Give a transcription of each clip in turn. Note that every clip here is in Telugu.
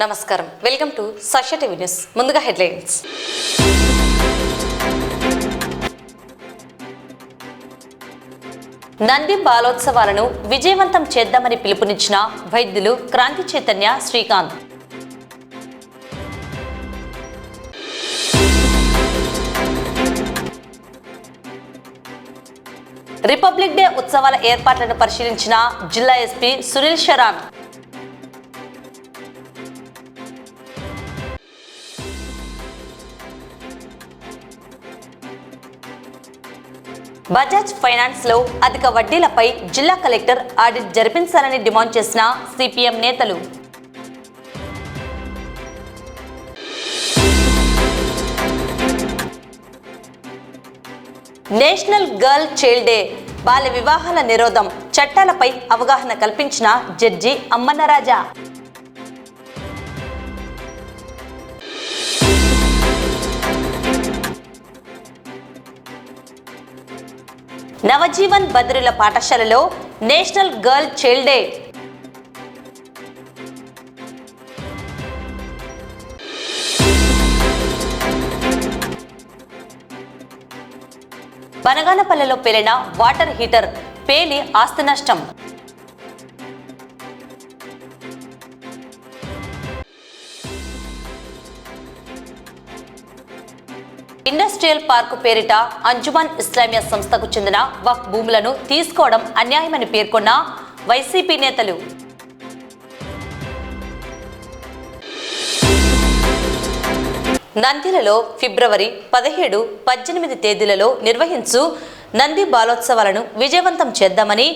నమస్కారం, welcome to Sakshi TV news. ముందుగా హెడ్లైన్స్. నంది బాలోత్సవాలను విజయవంతం చేద్దామని పిలుపునిచ్చిన వైద్యులు క్రాంతి చైతన్య, శ్రీకాంత్. రిపబ్లిక్ డే ఉత్సవాల ఏర్పాట్లను పరిశీలించిన జిల్లా ఎస్పీ సునీల్ శరాన్. బజాజ్ ఫైనాన్స్ లో అధిక వడ్డీలపై జిల్లా కలెక్టర్ ఆడిట్ జరిపించాలని డిమాండ్ చేసిన సిపిఎం నేతలు. నేషనల్ గర్ల్ చైల్డ్ డే, బాల్య వివాహాల నిరోధం చట్టాలపై అవగాహన కల్పించిన జడ్జి అమ్మన్నరాజా. నవజీవన్ బదిరుల పాఠశాలలో నేషనల్ గర్ల్ చైల్డ్ డే. బనగానపల్లెలో పేలిన వాటర్ హీటర్ పేలి ఆస్తి నష్టం. ఇండస్ట్రియల్ పార్కు పేరిట అంజుమన్ ఇస్లామియా సంస్థకు చెందిన వక్ఫ్ భూములను తీసుకోవడం అన్యాయమని పేర్కొన్న వైసీపీ నేతలు. నంద్యాలలో ఫిబ్రవరి 17, 18 తేదీలలో నిర్వహించు నంది బాలోత్సవాలను విజయవంతం చేద్దామని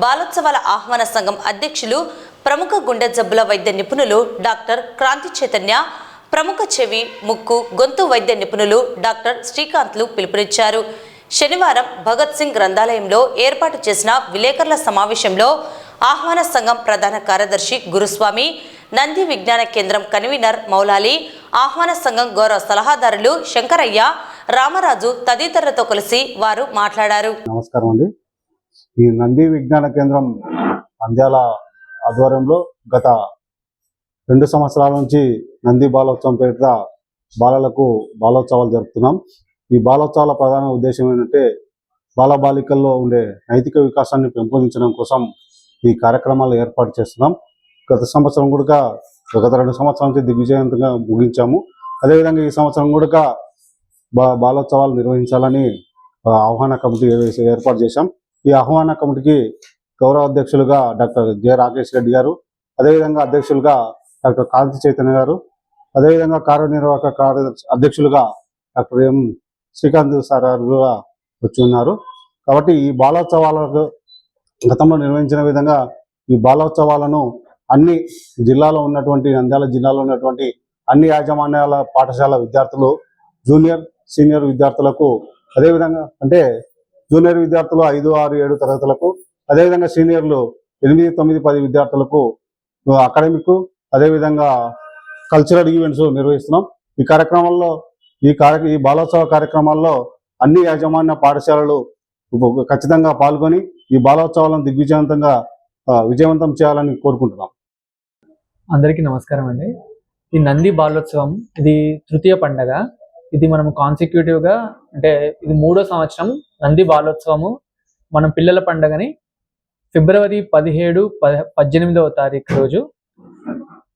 బాలోత్సవాల ఆహ్వాన సంఘం అధ్యక్షులు, ప్రముఖ గుండె జబ్బుల వైద్య నిపుణులు డాక్టర్ క్రాంతి చైతన్య, ప్రముఖ చెవి, ముక్కు, గొంతు వైద్య నిపుణులు డాక్టర్ శ్రీకాంత్లు పిలుపునిచ్చారు. శనివారం భగత్ సింగ్ గ్రంథాలయంలో ఏర్పాటు చేసిన విలేకరుల సమావేశంలో ఆహ్వాన సంఘం ప్రధాన కార్యదర్శి గురుస్వామి, నంది విజ్ఞాన కేంద్రం కన్వీనర్ మౌలాలి, ఆహ్వాన సంఘం గౌరవ సలహాదారులు శంకరయ్య, రామరాజు తదితరులతో కలిసి వారు మాట్లాడారు. నమస్కారం అండి. ఈ నంది విజ్ఞాన కేంద్రం నంద్యాల ఆధ్వర్యంలో గత 2 సంవత్సరాల నుంచి నంది బాలోత్సవం పేరిట బాలలకు బాలోత్సవాలు జరుపుతున్నాం. ఈ బాలోత్సవాల ప్రధాన ఉద్దేశం ఏంటంటే బాలబాలికల్లో ఉండే నైతిక వికాసాన్ని పెంపొందించడం కోసం ఈ కార్యక్రమాలు ఏర్పాటు చేస్తున్నాం. గత 2 సంవత్సరాల నుంచి దిగ్విజయవంతంగా ముగించాము. అదేవిధంగా ఈ సంవత్సరం కూడా బాలోత్సవాలు నిర్వహించాలని ఆహ్వాన కమిటీ ఏర్పాటు చేశాం. ఈ ఆహ్వాన కమిటీకి గౌరవ అధ్యక్షులుగా డాక్టర్ జె రాకేష్ రెడ్డి గారు, అదేవిధంగా అధ్యక్షులుగా డాక్టర్ కాంతి చైతన్య గారు, అదేవిధంగా కార్యనిర్వాహక అధ్యక్షులుగా డాక్టర్ ఎం శ్రీకాంత్ సార్ గారుగా వచ్చి ఉన్నారు. కాబట్టి ఈ బాలోత్సవాలకు గతంలో నిర్వహించిన విధంగా ఈ బాలోత్సవాలను అన్ని జిల్లాలో ఉన్నటువంటి నంద్యాల జిల్లాలో ఉన్నటువంటి అన్ని యాజమాన్యాల పాఠశాల విద్యార్థులు, జూనియర్, సీనియర్ విద్యార్థులకు, అదేవిధంగా అంటే జూనియర్ విద్యార్థులు 5, 6, 7 తరగతులకు, అదేవిధంగా సీనియర్లు 8, 9, 10 విద్యార్థులకు అకాడమిక్, అదేవిధంగా కల్చరల్ ఈవెంట్స్ నిర్వహిస్తున్నాం. ఈ కార్యక్రమాల్లో ఈ బాలోత్సవ కార్యక్రమాల్లో అన్ని యాజమాన్య పాఠశాలలు ఖచ్చితంగా పాల్గొని ఈ బాలోత్సవాలను విజయవంతం చేయాలని కోరుకుంటున్నాం. అందరికీ నమస్కారం అండి. ఈ నంది బాలోత్సవం ఇది తృతీయ పండగ. ఇది మనం కాన్సిక్యూటివ్గా అంటే ఇది 3వ సంవత్సరం నంది బాలోత్సవము. మనం పిల్లల పండగని ఫిబ్రవరి 17, 18వ తారీఖు రోజు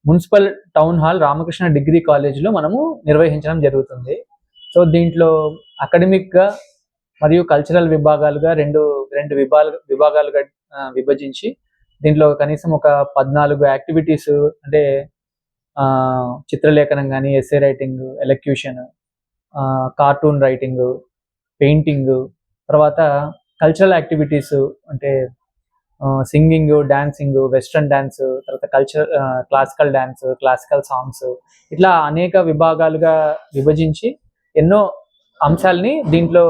municipal town hall Ramakrishna degree కాలేజ్లో మనము నిర్వహించడం జరుగుతుంది. సో దీంట్లో అకాడమిక్గా మరియు కల్చరల్ విభాగాలుగా రెండు విభాగాలుగా విభజించి దీంట్లో కనీసం ఒక 14 యాక్టివిటీస్ అంటే చిత్రలేఖనం కానీ, essay writing, elocution, cartoon writing, painting, తర్వాత కల్చరల్ యాక్టివిటీస్ అంటే సింగింగ్, డాన్సింగ్, వెస్ట్రన్ డాన్స్, తర్వాత క్లాసికల్ డాన్స్, క్లాసికల్ సాంగ్స్, ఇట్లా అనేక విభాగాలుగా విభజించి ఎన్నో అంశాలని దీంట్లో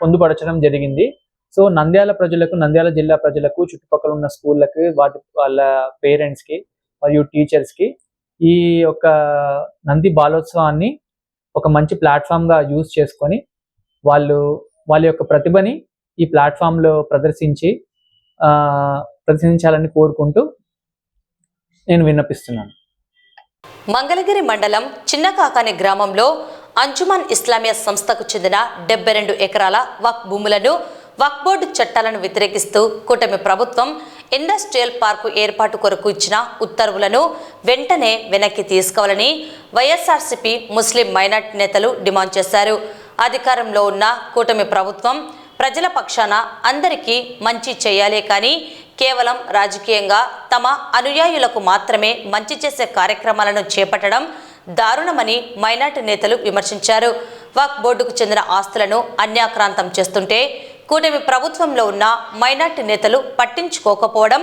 పొందుపరచడం జరిగింది. సో నంద్యాల జిల్లా ప్రజలకు, చుట్టుపక్కల ఉన్న స్కూళ్ళకి, వాళ్ళ పేరెంట్స్కి మరియు టీచర్స్కి ఈ యొక్క నంది బాలోత్సవాన్ని ఒక మంచి ప్లాట్ఫామ్గా యూజ్ చేసుకొని వాళ్ళ యొక్క ప్రతిభని ఈ ప్లాట్ఫామ్లో ప్రదర్శించాలని కోరుకుంటూ నేను విన్నపిస్తున్నాను. మంగళగిరి మండలం చిన్నకాకాని గ్రామంలో అంజుమన్ ఇస్లామియా సంస్థకు చెందిన 72 ఎకరాల వక్ఫ్ భూములను వక్ఫ్ బోర్డు చట్టాలను వ్యతిరేకిస్తూ కూటమి ప్రభుత్వం ఇండస్ట్రియల్ పార్కు ఏర్పాటు కొరకు ఇచ్చిన ఉత్తర్వులను వెంటనే వెనక్కి తీసుకోవాలని వైఎస్ఆర్సీపీ ముస్లిం మైనార్టీ నేతలు డిమాండ్ చేశారు. అధికారంలో ఉన్న కూటమి ప్రభుత్వం ప్రజల పక్షాన అందరికీ మంచి చేయాలే కానీ కేవలం రాజకీయంగా తమ అనుయాయులకు మాత్రమే మంచి చేసే కార్యక్రమాలను చేపట్టడం దారుణమని మైనార్టీ నేతలు విమర్శించారు. వక్ఫ్ బోర్డుకు చెందిన ఆస్తులను అన్యాక్రాంతం చేస్తుంటే కూటమి ప్రభుత్వంలో ఉన్న మైనార్టీ నేతలు పట్టించుకోకపోవడం,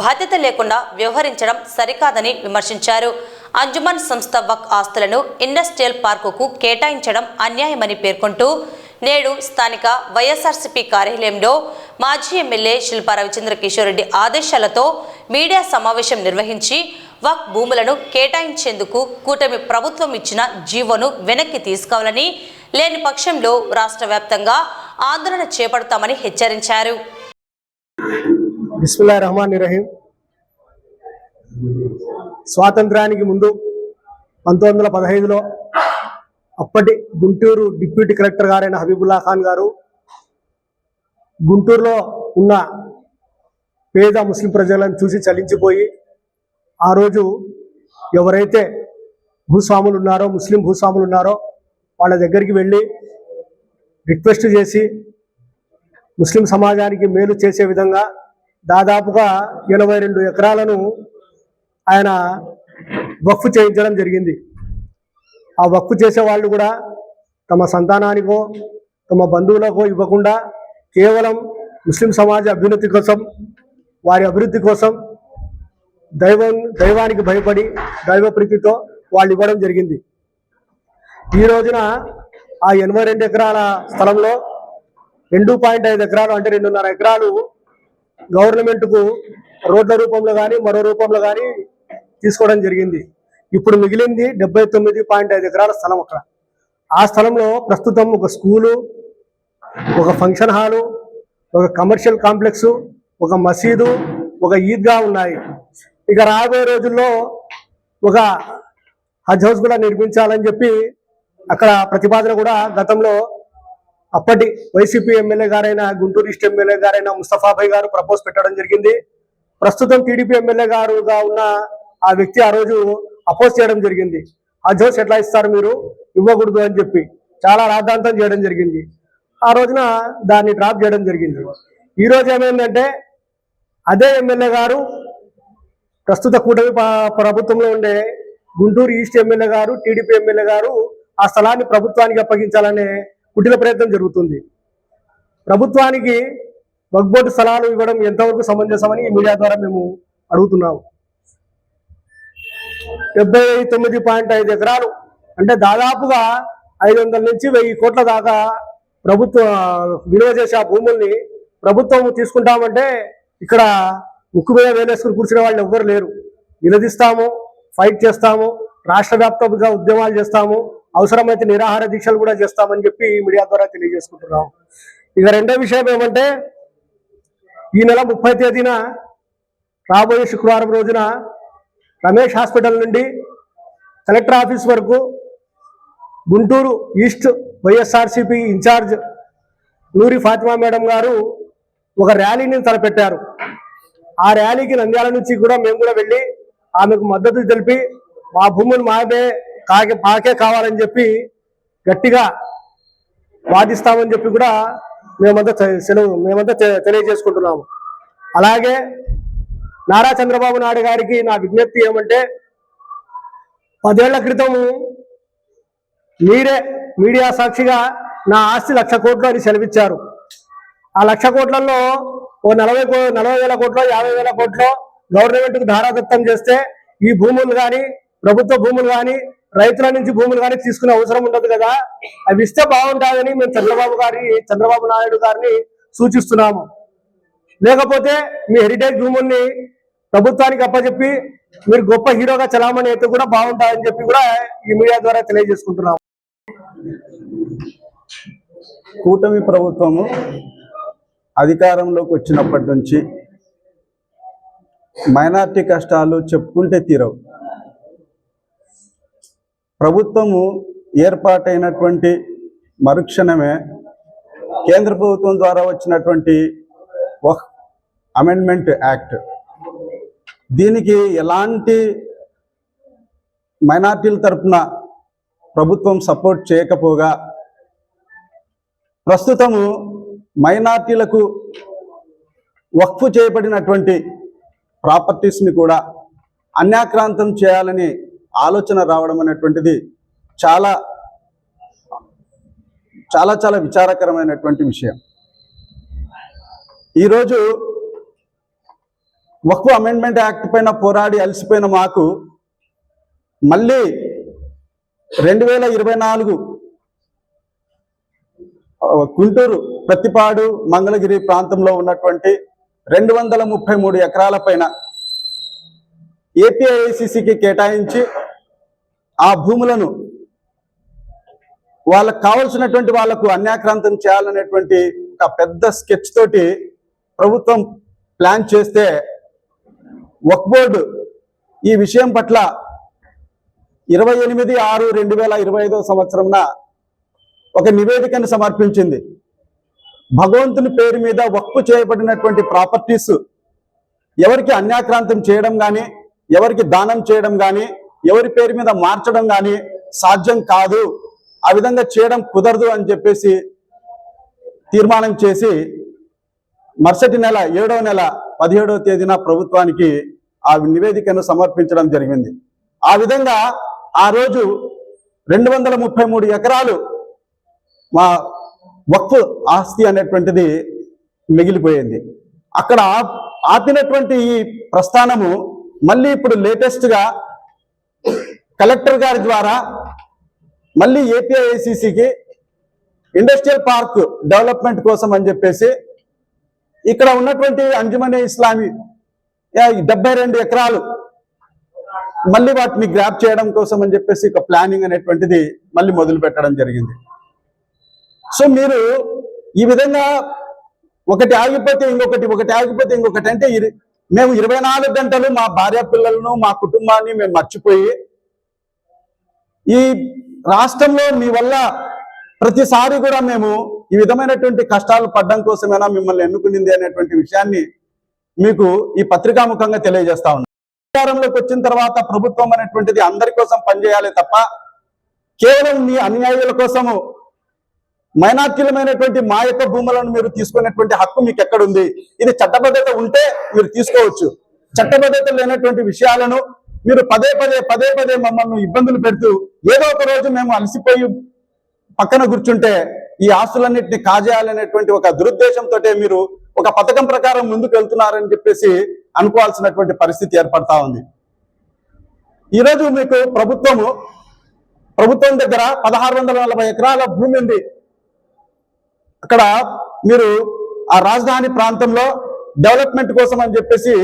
బాధ్యత లేకుండా వ్యవహరించడం సరికాదని విమర్శించారు. అంజుమన్ సంస్థ వక్ఫ్ ఆస్తులను ఇండస్ట్రియల్ పార్కుకు కేటాయించడం అన్యాయమని పేర్కొంటూ నేడు స్థానిక వైఎస్ఆర్సీపీ కార్యాలయంలో మాజీ ఎమ్మెల్యే శిల్పా రవిచంద్ర కిషోర్ రెడ్డి ఆదేశాలతో మీడియా సమావేశం నిర్వహించి వక్ఫ్ భూములను కేటాయించేందుకు కూటమి ప్రభుత్వం ఇచ్చిన జీవోను వెనక్కి తీసుకోవాలని, లేని పక్షంలో రాష్ట్ర వ్యాప్తంగా ఆందోళన చేపడతామని హెచ్చరించారు. బిస్మిల్లాహిర్ రహమానిర్ రహీం. స్వాతంత్రానికి ముందు 1915లో అప్పటి గుంటూరు డిప్యూటీ కలెక్టర్ గారైన హబీబుల్లా ఖాన్ గారు గుంటూరులో ఉన్న పేద ముస్లిం ప్రజలను చూసి చలించిపోయి ఆ రోజు ఎవరైతే భూస్వాములు ఉన్నారో, ముస్లిం భూస్వాములు ఉన్నారో వాళ్ళ దగ్గరికి వెళ్ళి రిక్వెస్ట్ చేసి ముస్లిం సమాజానికి మేలు చేసే విధంగా దాదాపుగా 82 ఎకరాలను ఆయన వక్ఫ్ చేయించడం జరిగింది. ఆ వక్ఫ్ చేసే వాళ్ళు కూడా తమ సంతానానికో తమ బంధువులకో ఇవ్వకుండా కేవలం ముస్లిం సమాజ అభ్యున్నతి కోసం, వారి అభివృద్ధి కోసం దైవానికి భయపడి దైవ ప్రీతితో వాళ్ళు ఇవ్వడం జరిగింది. ఈ రోజున ఆ 82 ఎకరాల స్థలంలో 2.5 ఎకరాలు అంటే 2.5 ఎకరాలు గవర్నమెంట్కు రోడ్ల రూపంలో కానీ మరో రూపంలో కానీ తీసుకోవడం జరిగింది. ఇప్పుడు మిగిలింది 79.5 ఎకరాల స్థలం. అక్కడ ఆ స్థలంలో ప్రస్తుతం ఒక స్కూలు, ఒక ఫంక్షన్ హాలు, ఒక కమర్షియల్ కాంప్లెక్స్, ఒక మసీదు, ఒక ఈద్గా ఉన్నాయి. ఇక రాబోయే రోజుల్లో ఒక హజ్ హౌస్ కూడా నిర్మించాలని చెప్పి అక్కడ ప్రతిపాదన కూడా గతంలో అప్పటి వైసీపీ ఎమ్మెల్యే గారైన గుంటూరు ఈస్ట్ ఎమ్మెల్యే గారైన ముస్తఫాభాయ్ గారు ప్రపోజ్ పెట్టడం జరిగింది. ప్రస్తుతం టీడీపీ ఎమ్మెల్యే గారుగా ఉన్న ఆ వ్యక్తి ఆ రోజు అపోజ్ చేయడం జరిగింది. హజ్ హౌస్ ఎట్లా ఇస్తారు మీరు, ఇవ్వకూడదు అని చెప్పి చాలా రాద్ధాంతం చేయడం జరిగింది. ఆ రోజున దాన్ని డ్రాప్ చేయడం జరిగింది. ఈ రోజు ఏమైందంటే అదే ఎమ్మెల్యే గారు ప్రస్తుత కూటమి ప్రభుత్వంలో ఉండే గుంటూరు ఈస్ట్ ఎమ్మెల్యే గారు, టీడీపీ ఎమ్మెల్యే గారు ఆ స్థలాన్ని ప్రభుత్వానికి అప్పగించాలనే కుటిల ప్రయత్నం జరుగుతుంది. ప్రభుత్వానికి వక్ఫ్ బోర్డు స్థలాలు ఇవ్వడం ఎంతవరకు సమంజసమని ఈ మీడియా ద్వారా మేము అడుగుతున్నాము. 79.5 ఎకరాలు అంటే దాదాపుగా 500 నుంచి 1000 కోట్ల దాకా ప్రభుత్వం విలువ చేసే ఆ భూముల్ని ప్రభుత్వం తీసుకుంటామంటే ఇక్కడ ముక్కు మీద వేలేసుకుని కూర్చునే వాళ్ళు ఎవ్వరు లేరు. నిలదీస్తాము, ఫైట్ చేస్తాము, రాష్ట్ర వ్యాప్తంగా ఉద్యమాలు చేస్తాము, అవసరమైతే నిరాహార దీక్షలు కూడా చేస్తామని చెప్పి మీడియా ద్వారా తెలియజేసుకుంటున్నాము. ఇక రెండో విషయం ఏమంటే ఈ నెల 30 తేదీన రాబోయే శుక్రవారం రోజున రమేష్ హాస్పిటల్ నుండి కలెక్టర్ ఆఫీస్ వరకు గుంటూరు ఈస్ట్ వైఎస్ఆర్సీపీ ఇన్ఛార్జ్ నూరి ఫాతిమా మేడం గారు ఒక ర్యాలీని తలపెట్టారు. ఆ ర్యాలీకి నంద్యాల నుంచి కూడా మేము కూడా వెళ్ళి ఆమెకు మద్దతు తెలిపి మా భూములు మాకే కావాలని చెప్పి గట్టిగా వాదిస్తామని చెప్పి కూడా మేమంతా తెలియజేసుకుంటున్నాము. అలాగే నారా చంద్రబాబు నాయుడు గారికి నా విజ్ఞప్తి ఏమంటే 10 ఏళ్ల క్రితము మీరే మీడియా సాక్షిగా నా ఆస్తి 1,00,000 కోట్లు అని సెలవిచ్చారు. ఆ 1,00,000 కోట్లలో ఓ 40,000 కోట్లు 50,000 కోట్లు గవర్నమెంట్కు ధారాదత్తం చేస్తే ఈ భూములు కానీ ప్రభుత్వ భూములు కానీ రైతుల నుంచి భూములు కానీ తీసుకునే అవసరం ఉండదు కదా, అవి ఇస్తే బాగుంటుందని మేము చంద్రబాబు నాయుడు గారిని సూచిస్తున్నాము. లేకపోతే మీ హెరిటేజ్ భూముల్ని ప్రభుత్వానికి అప్పచెప్పి మీరు గొప్ప హీరోగా చలామణి అయితే కూడా బాగుంటుందని చెప్పి కూడా ఈ మీడియా ద్వారా తెలియజేసుకుంటున్నాము. కూటమి ప్రభుత్వము అధికారంలోకి వచ్చినప్పటి నుంచి మైనార్టీ కష్టాలు చెప్పుకుంటే తీరవు. ప్రభుత్వము ఏర్పాటైనటువంటి మరుక్షణమే కేంద్ర ప్రభుత్వం ద్వారా వచ్చినటువంటి వక్ఫ్ అమెండ్మెంట్ యాక్ట్, దీనికి ఎలాంటి మైనార్టీల తరపున ప్రభుత్వం సపోర్ట్ చేయకపోగా ప్రస్తుతము మైనార్టీలకు వక్ఫ్ చేయబడినటువంటి ప్రాపర్టీస్ని కూడా అన్యాక్రాంతం చేయాలని ఆలోచన రావడం అనేటువంటిది చాలా చాలా చాలా విచారకరమైనటువంటి విషయం. ఈరోజు వక్ఫ్ అమెండ్మెంట్ యాక్ట్ పైన పోరాడి అలసిపోయిన మాకు మళ్ళీ 2024 గుంటూరు ప్రతిపాడు మంగళగిరి ప్రాంతంలో ఉన్నటువంటి 233 ఎకరాల పైన ఏపీఐఐసిసికి కేటాయించి ఆ భూములను వాళ్ళకు కావాల్సినటువంటి వాళ్లకు అన్యాక్రాంతం చేయాలనేటువంటి ఒక పెద్ద స్కెచ్ తోటి ప్రభుత్వం ప్లాన్ చేస్తే వక్ఫ్ బోర్డు ఈ విషయం పట్ల 28/6/2025 సంవత్సరంన ఒక నివేదికను సమర్పించింది. భగవంతుని పేరు మీద వక్ఫ్ చేయబడినటువంటి ప్రాపర్టీస్ ఎవరికి అన్యాక్రాంతం చేయడం కానీ, ఎవరికి దానం చేయడం కానీ, ఎవరి పేరు మీద మార్చడం కానీ సాధ్యం కాదు, ఆ విధంగా చేయడం కుదరదు అని చెప్పేసి తీర్మానం చేసి మరుసటి నెల 7వ నెల 17వ తేదీన ప్రభుత్వానికి ఆ నివేదికను సమర్పించడం జరిగింది. ఆ విధంగా ఆ రోజు 233 ఎకరాలు మా వక్ఫ్ ఆస్తి అనేటువంటిది మిగిలిపోయింది. అక్కడ ఆపినటువంటి ఈ ప్రస్థానము మళ్ళీ ఇప్పుడు లేటెస్ట్గా కలెక్టర్ గారి ద్వారా మళ్ళీ ఏపీఐఐసిసికి ఇండస్ట్రియల్ పార్క్ డెవలప్మెంట్ కోసం అని చెప్పేసి ఇక్కడ ఉన్నటువంటి అంజుమనే ఇస్లామీ 72 ఎకరాలు మళ్ళీ వాటిని గ్రాప్ చేయడం కోసం అని చెప్పేసి ఒక ప్లానింగ్ అనేటువంటిది మళ్ళీ మొదలు పెట్టడం జరిగింది. సో మీరు ఈ విధంగా ఒకటి ఆగిపోతే ఇంకొకటి, ఒకటి ఆగిపోతే ఇంకొకటి అంటే మేము 24 గంటలు మా భార్య పిల్లలను, మా కుటుంబాన్ని మేము మర్చిపోయి ఈ రాష్ట్రంలో మీ వల్ల ప్రతిసారి కూడా మేము ఈ విధమైనటువంటి కష్టాలు పడ్డం కోసమైనా మిమ్మల్ని ఎన్నుకునింది అనేటువంటి విషయాన్ని మీకు ఈ పత్రికాముఖంగా తెలియజేస్తా ఉన్నాం. అధికారంలోకి వచ్చిన తర్వాత ప్రభుత్వం అనేటువంటిది అందరి కోసం పనిచేయాలి తప్ప కేవలం మీ అనుయాయుల కోసము మైనార్టీలమైనటువంటి మా యొక్క భూములను మీరు తీసుకునేటువంటి హక్కు మీకు ఎక్కడుంది? ఇది చట్టబద్ధత ఉంటే మీరు తీసుకోవచ్చు. చట్టబద్ధత లేనటువంటి విషయాలను మీరు పదే పదే మమ్మల్ని ఇబ్బందులు పెడుతూ ఏదో ఒక రోజు మేము అలసిపోయి పక్కన కూర్చుంటే ఈ ఆస్తులన్నింటినీ కాజేయాలనేటువంటి ఒక దురుద్దేశంతో మీరు ఒక పథకం ప్రకారం ముందుకు వెళ్తున్నారని చెప్పేసి అనుకోవాల్సినటువంటి పరిస్థితి ఏర్పడతా ఉంది. ఈరోజు మీకు ప్రభుత్వం దగ్గర 1640 ఎకరాల భూమి ఉంది. అక్కడ మీరు ఆ రాజధాని ప్రాంతంలో డెవలప్మెంట్ కోసం అని చెప్పేసి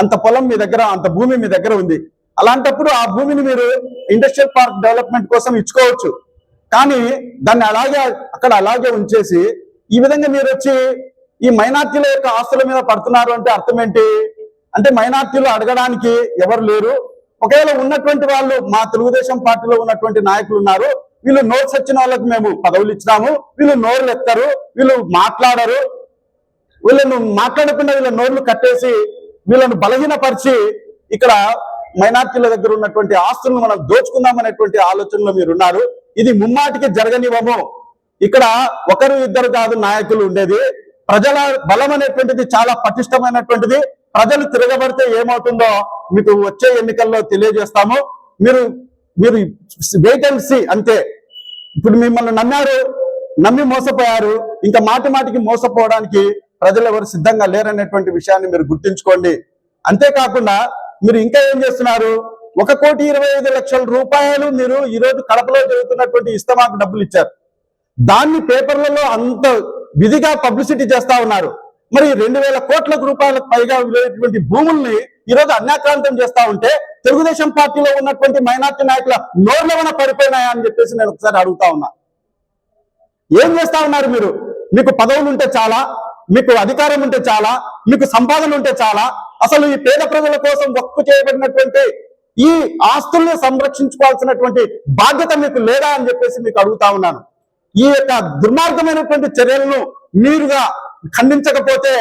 అంత పొలం మీ దగ్గర, అంత భూమి మీ దగ్గర ఉంది. అలాంటప్పుడు ఆ భూమిని మీరు ఇండస్ట్రియల్ పార్క్ డెవలప్మెంట్ కోసం ఇచ్చుకోవచ్చు. కానీ దాన్ని అక్కడ అలాగే ఉంచేసి ఈ విధంగా మీరు వచ్చి ఈ మైనార్టీల యొక్క ఆస్తుల మీద పడుతున్నారు అంటే అర్థం ఏంటి? అంటే మైనార్టీలు అడగడానికి ఎవరు లేరు. ఒకవేళ ఉన్నటువంటి వాళ్ళు మా తెలుగుదేశం పార్టీలో ఉన్నటువంటి నాయకులు ఉన్నారు, వీళ్ళు నోరు వచ్చిన వాళ్ళకి మేము పదవులు ఇచ్చినాము, వీళ్ళు నోరులు ఎత్తారు, వీళ్ళు మాట్లాడరు, వీళ్ళను మాట్లాడకుండా వీళ్ళ నోర్లు కట్టేసి వీళ్ళను బలహీనపరిచి ఇక్కడ మైనార్టీల దగ్గర ఉన్నటువంటి ఆస్తులను మనం దోచుకుందాం అనేటువంటి ఆలోచనలో మీరు ఉన్నారు. ఇది ముమ్మాటికి జరగనివ్వము. ఇక్కడ ఒకరు ఇద్దరు కాదు నాయకులు ఉండేది. ప్రజల బలం అనేటువంటిది చాలా పటిష్టమైనటువంటిది. ప్రజలు తిరగబడితే ఏమవుతుందో మీకు వచ్చే ఎన్నికల్లో తెలియజేస్తాము. మీరు వెయిట్ అండ్ సీ అంతే. ఇప్పుడు మిమ్మల్ని నమ్మి మోసపోయారు. ఇంకా మాటికి మోసపోవడానికి ప్రజలు ఎవరు సిద్ధంగా లేరనేటువంటి విషయాన్ని మీరు గుర్తుంచుకోండి. అంతేకాకుండా మీరు ఇంకా ఏం చేస్తున్నారు? 1,25,00,000 రూపాయలు మీరు ఈరోజు కడపలో జరుగుతున్నటువంటి ఇస్తమాకు డబ్బులు ఇచ్చారు. దాన్ని పేపర్లలో అంత విధిగా పబ్లిసిటీ చేస్తా ఉన్నారు. మరి 2,000 కోట్ల రూపాయలకు పైగా విలువైనటువంటి భూముల్ని ఈరోజు అన్యాక్రాంతం చేస్తా ఉంటే తెలుగుదేశం పార్టీలో ఉన్నటువంటి మైనార్టీ నాయకుల నోర్లవన పడిపోయినాయా అని చెప్పేసి నేను ఒకసారి అడుగుతా ఉన్నా. ఏం చేస్తా ఉన్నారు మీరు? మీకు పదవులు ఉంటే చాలా, మీకు అధికారం ఉంటే చాలా, మీకు సంపాదన ఉంటే చాలా. అసలు ఈ పేద ప్రజల కోసం వక్ఫ్ చేయబడినటువంటి ఈ ఆస్తుల్ని సంరక్షించుకోవాల్సినటువంటి బాధ్యత మీకు లేదా అని చెప్పేసి మీకు అడుగుతా ఉన్నాను. ఈ యొక్క దుర్మార్గమైనటువంటి చర్యలను మీరుగా ఖండించకపోతే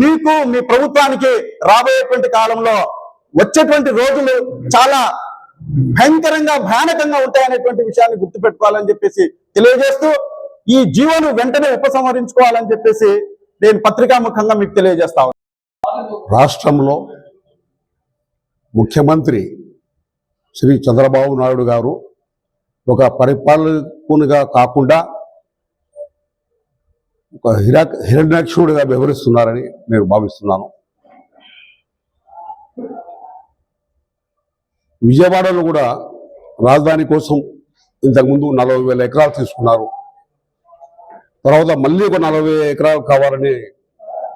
మీకు మీ ప్రభుత్వానికి రాబోయేటువంటి కాలంలో వచ్చేటువంటి రోజులు చాలా భయంకరంగా భయానకంగా ఉంటాయనేటువంటి విషయాన్ని గుర్తుపెట్టుకోవాలని చెప్పేసి తెలియజేస్తూ ఈ జీవోను వెంటనే ఉపసంహరించుకోవాలని చెప్పేసి నేను పత్రికాముఖంగా మీకు తెలియజేస్తా ఉన్నాను. రాష్ట్రంలో ముఖ్యమంత్రి శ్రీ చంద్రబాబు నాయుడు గారు ఒక పరిపాలకునిగా కాకుండా ఒక హిరణ్యాక్షుడిగా వ్యవహరిస్తున్నారని నేను భావిస్తున్నాను. విజయవాడలో కూడా రాజధాని కోసం ఇంతకుముందు 40,000 ఎకరాలు తీసుకున్నారు. తర్వాత మళ్ళీ ఒక 40,000 ఎకరాలు కావాలని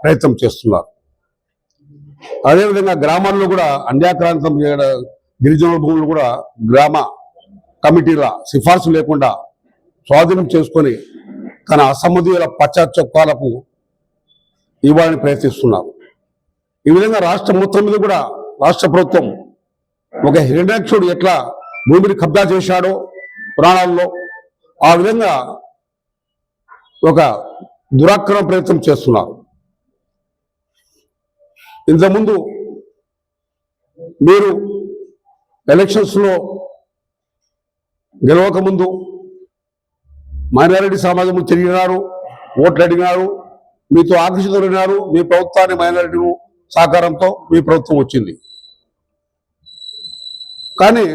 ప్రయత్నం చేస్తున్నారు. అదేవిధంగా గ్రామాల్లో కూడా అన్యాక్రాంతం గిరిజనుల భూములు కూడా గ్రామ కమిటీల సిఫార్సు లేకుండా స్వాధీనం చేసుకొని తన అసమ్మధీయుల పశ్చాత్తాపాలకు ఇవ్వాలని ప్రయత్నిస్తున్నారు. ఈ విధంగా రాష్ట్రం మొత్తం మీద కూడా రాష్ట్ర ప్రభుత్వం ఒక హిరణ్యాక్షుడు ఎట్లా భూమిని కబ్జా చేశాడో పురాణాల్లో ఆ విధంగా ఒక దురాక్రమణ ప్రయత్నం చేస్తున్నారు. ఇంతకుముందు మీరు ఎలక్షన్స్లో గెలవకముందు మైనారిటీ సమాజం తిరిగినారు, ఓట్లు అడిగినారు, మీతో ఆకర్షితులైనారు. మీ ప్రభుత్వాన్ని మైనారిటీ సహకారంతో మీ ప్రభుత్వం వచ్చింది. కానీ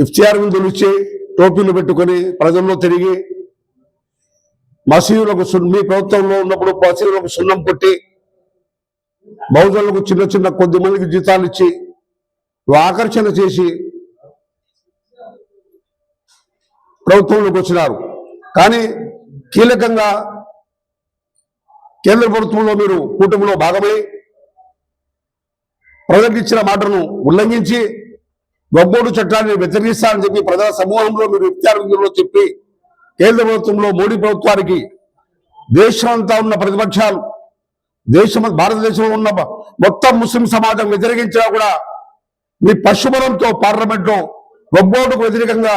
ఇఫ్తియార్ విందులు ఇచ్చి టోపీలు పెట్టుకొని ప్రజల్లో తిరిగి మసీదులకు మీ ప్రభుత్వంలో ఉన్నప్పుడు మసీదులకు సున్నం కొట్టి బహుజనులకు చిన్న చిన్న కొద్ది మందికి జీతాలు ఇచ్చి ఆకర్షణ చేసి ప్రభుత్వంలోకి వచ్చినారు. కానీ కీలకంగా కేంద్ర ప్రభుత్వంలో మీరు కూటమిలో భాగమై ప్రజలకు ఇచ్చిన మాటను ఉల్లంఘించి గబ్బోడు చట్టాన్ని వ్యతిరేకిస్తారని చెప్పి ప్రజల సమూహంలో మీరు ఇఫ్తియార్ చెప్పి కేంద్ర ప్రభుత్వంలో మోడీ ప్రభుత్వానికి దేశమంతా ఉన్న ప్రతిపక్షాలు భారతదేశంలో ఉన్న మొత్తం ముస్లిం సమాజం వ్యతిరేకించినా కూడా మీ పశుబలంతో పార్లమెంట్లో గబ్బోడుకు వ్యతిరేకంగా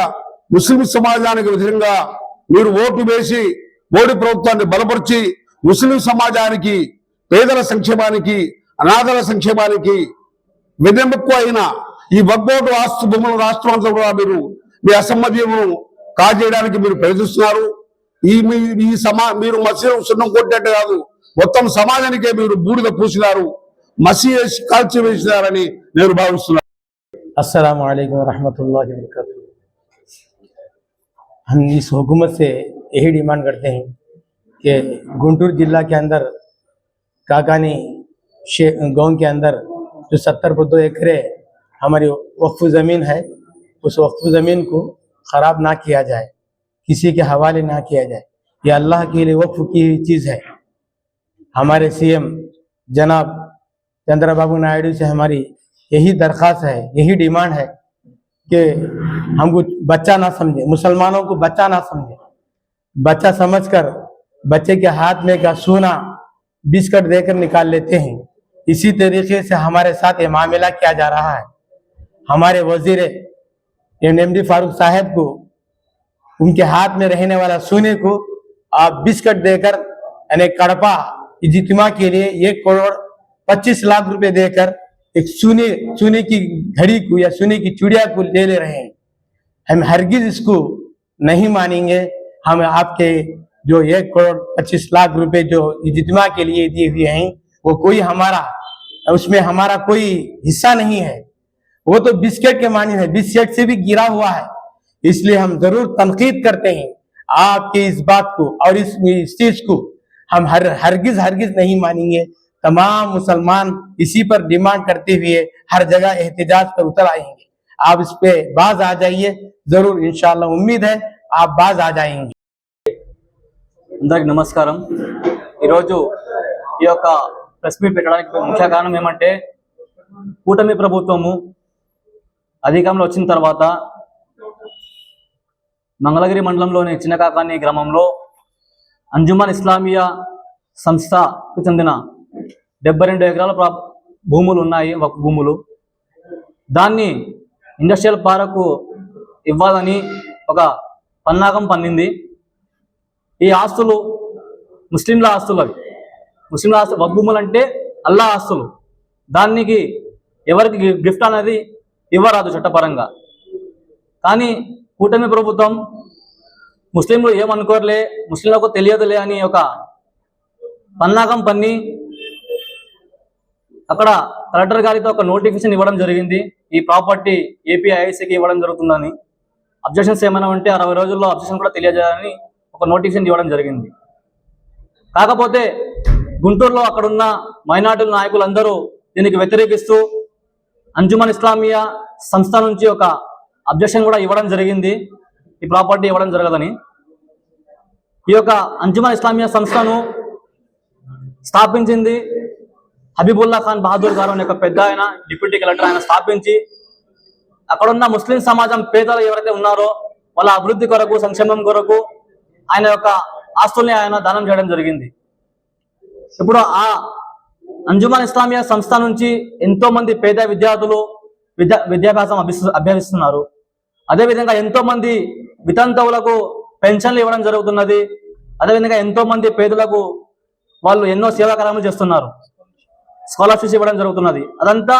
ముస్లిం సమాజానికి వ్యతిరేకంగా మీరు ఓటు వేసి మోడీ ప్రభుత్వాన్ని బలపరిచి ముస్లిం సమాజానికి పేదల సంక్షేమానికి అనాథల సంక్షేమానికి వెన్నెముక అయిన ఈ వక్బోర్డు ఆస్తు భూముల రాష్ట్రాంతా కూడా మీరు మీ అసమ్మతిను కాజేయడానికి మీరు ప్రయత్నిస్తున్నారు. మీరు మసీదు సున్నం కొట్టినట్టు కాదు, మొత్తం సమాజానికే మీరు బూడిద పూసినారు, మసీదు కాల్చి వేసినారని నేను భావిస్తున్నాను. अस्सलाम वालेकुम रहमतुल्लाहि व बरकातुहू। हम इस हुकूमत से यही डिमांड करते हैं कि गुंटूर जिला के अंदर काकानी गांव के अंदर जो 70 एकड़ हमारी वक्फ ज़मीन है, उस वक्फ ज़मीन को ख़राब ना किया जाए, किसी के हवाले ना किया जाए। ये अल्लाह के लिए वक्फ की चीज़ है। हमारे सीएम जनाब चंद्रबाबू नायडू से हमारी यही दरख्वास्त है, यही डिमांड है कि हमको बच्चा ना समझे, मुसलमानों को बच्चा ना समझे, बच्चा समझकर बच्चे के हाथ में का सोना बिस्किट देकर निकाल लेते हैं। इसी तरीके से हमारे साथ ये मामला किया जा रहा है। हमारे वजीर एमडी फारूक साहब को उनके हाथ में रहने वाला सोने को आप बिस्किट देकर यानी कड़पा इज्तिमा के लिए 1,25,00,000 रुपए देकर एक सोने की घड़ी को या सोने की चूड़िया को ले रहे हैं। हम हरगिज इसको नहीं मानेंगे। हम आपके जो 1,25,00,000 रुपए जो इज्तिमा के लिए दिए हुए हैं वो कोई उसमें हमारा कोई हिस्सा नहीं है, वो तो बिस्किट के मानी है, बिस्किट से भी गिरा हुआ है। इसलिए हम जरूर तनकीद करते हैं आपके इस बात को और इस चीज को हम हरगिज नहीं मानेंगे। तमाम मुसलमान इसी पर डिमांड करते हुए हर जगह एहतजाज पर उतर आएंगे। आप इस पे बाज आ जाइए, जरूर इंशाअल्लाह, उम्मीद है आप बाज आ जाएंगे। అందరికి నమస్కారం। ఈరోజు ఈ యొక్క ప్రెస్ మీట్ పెట్టడానికి ముఖ్య కారణం ఏమంటే కూటమి ప్రభుత్వము అధికారంలో వచ్చిన తర్వాత మంగళగిరి మండలంలోని చిన్నకాకాని గ్రామంలో అంజుమన్ ఇస్లామియా సంస్థకు చెందిన 72 ఎకరాల భూములు ఉన్నాయి, వక్ఫ్ భూములు. దాన్ని ఇండస్ట్రియల్ పార్క్ ఇవ్వాలని ఒక పన్నాగం పన్నింది. ఈ ఆస్తులు ముస్లింల ఆస్తులు, అవి ముస్లింల ఆస్తులు. వక్ఫ్ భూములు అంటే అల్లా ఆస్తులు. దానికి ఎవరికి గిఫ్ట్ అనేది ఇవ్వరాదు చట్టపరంగా. కానీ కూటమి ప్రభుత్వం ముస్లింలు ఏమనుకోరులే, ముస్లింలకు తెలియదులే అని ఒక పన్నాగం పన్ని అక్కడ కలెక్టర్ గారితో ఒక నోటిఫికేషన్ ఇవ్వడం జరిగింది. ఈ ప్రాపర్టీ ఏపీఐఐసికి ఇవ్వడం జరుగుతుందని, అబ్జెక్షన్స్ ఏమైనా ఉంటే 60 రోజుల్లో అబ్జెక్షన్ కూడా తెలియజేయాలని ఒక నోటిఫికేషన్ ఇవ్వడం జరిగింది. కాకపోతే గుంటూరులో అక్కడున్న మైనార్టీ నాయకులందరూ దీనికి వ్యతిరేకిస్తూ అంజుమన్ ఇస్లామియా సంస్థ నుంచి ఒక అబ్జెక్షన్ కూడా ఇవ్వడం జరిగింది, ఈ ప్రాపర్టీ ఇవ్వడం జరగదని. ఈ యొక్క అంజుమన్ ఇస్లామియా సంస్థను స్థాపించింది హబీబుల్లా ఖాన్ బహదూర్ గారు అనే ఒక పెద్ద ఆయన, డిప్యూటీ కలెక్టర్. ఆయన స్థాపించి అక్కడున్న ముస్లిం సమాజం పేదలు ఎవరైతే ఉన్నారో వాళ్ళ అభివృద్ధి కొరకు, సంక్షేమం కొరకు ఆయన యొక్క ఆస్తుల్ని ఆయన దానం చేయడం జరిగింది. ఇప్పుడు ఆ అంజుమన్ ఇస్లామియా సంస్థ నుంచి ఎంతో మంది పేద విద్యార్థులు విద్యాభ్యాసం అభ్యసిస్తున్నారు. అదేవిధంగా ఎంతో మంది వితంతువులకు పెన్షన్లు ఇవ్వడం జరుగుతున్నది. అదేవిధంగా ఎంతో మంది పేదలకు వాళ్ళు ఎన్నో సేవా కార్యక్రమాలు చేస్తున్నారు, స్కాలర్షిప్స్ ఇవ్వడం జరుగుతున్నది. అదంతా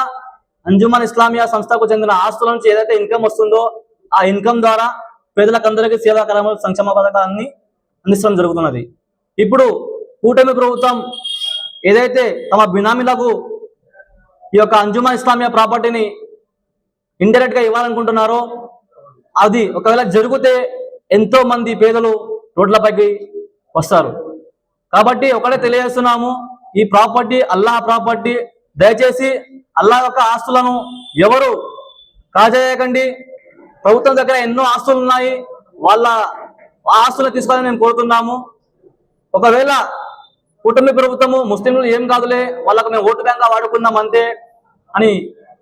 అంజుమన్ ఇస్లామియా సంస్థకు చెందిన ఆస్తుల నుంచి ఏదైతే ఇన్కమ్ వస్తుందో ఆ ఇన్కమ్ ద్వారా పేదలకందరికీ సేవా కార్యక్రమాలు, సంక్షేమ పథకాన్ని అందించడం జరుగుతున్నది. ఇప్పుడు కూటమి ప్రభుత్వం ఏదైతే తమ బినామీలకు ఈ యొక్క అంజుమన్ ఇస్లామియా ప్రాపర్టీని ఇండైరెక్ట్ గా ఇవ్వాలనుకుంటున్నారో అది ఒకవేళ జరిగితే ఎంతో మంది పేదలు రోడ్లపైకి వస్తారు. కాబట్టి ఒకటే తెలియజేస్తున్నాము, ఈ ప్రాపర్టీ అల్లాహ్ ప్రాపర్టీ. దయచేసి అల్లాహ్ యొక్క ఆస్తులను ఎవరు కాజేయకండి. ప్రభుత్వం దగ్గర ఎన్నో ఆస్తులు ఉన్నాయి, వాళ్ళ ఆస్తులను తీసుకోవాలని మేము కోరుతున్నాము. ఒకవేళ కూటమి ప్రభుత్వము ముస్లింలు ఏం కాదులే, వాళ్ళకు మేము ఓటు బ్యాంక్గా వాడుకుందాం అంతే అని